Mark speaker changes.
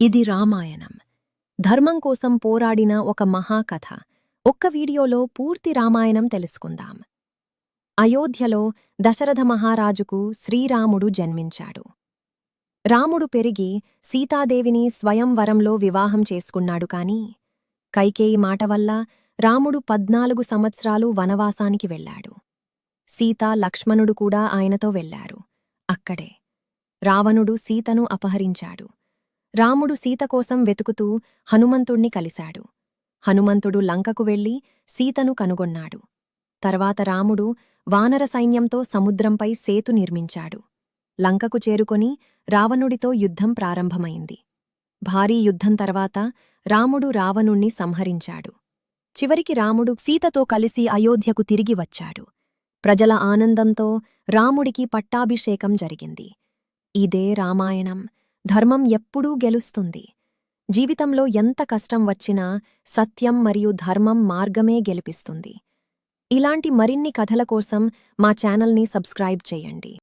Speaker 1: ఇది రామాయణం. ధర్మం కోసం పోరాడిన ఒక మహాకథ. ఒక్క వీడియోలో పూర్తి రామాయణం తెలుసుకుందాం. అయోధ్యలో దశరథ మహారాజుకు శ్రీరాముడు జన్మించాడు. రాముడు పెరిగి సీతాదేవిని స్వయంవరంలో వివాహం చేసుకున్నాడు కాని కైకేయి మాట వల్ల రాముడు 14 సంవత్సరాలు వనవాసానికి వెళ్లాడు. సీత లక్ష్మణుడు కూడా ఆయనతో వెళ్లారు. అక్కడే రావణుడు సీతను అపహరించాడు. రాముడు సీత కోసం వెతుకుతూ హనుమంతుణ్ణి కలిశాడు. హనుమంతుడు లంకకు వెళ్లి సీతను కనుగొన్నాడు. తర్వాత రాముడు వానర సైన్యంతో సముద్రంపై సేతు నిర్మించాడు. లంకకు చేరుకొని రావణుడితో యుద్ధం ప్రారంభమైంది. భారీ యుద్ధం తర్వాత రాముడు రావణుణ్ణి సంహరించాడు. చివరికి రాముడు సీతతో కలిసి అయోధ్యకు తిరిగి వచ్చాడు. ప్రజల ఆనందంతో రాముడికి పట్టాభిషేకం జరిగింది. ఇదే రామాయణం. ధర్మం ఎప్పుడూ గెలుస్తుంది. జీవితంలో ఎంత కష్టం వచ్చినా సత్యం మరియు ధర్మం మార్గమే గెలిపిస్తుంది. ఇలాంటి మరిన్ని కథల కోసం మా ఛానల్ని సబ్స్క్రైబ్ చేయండి.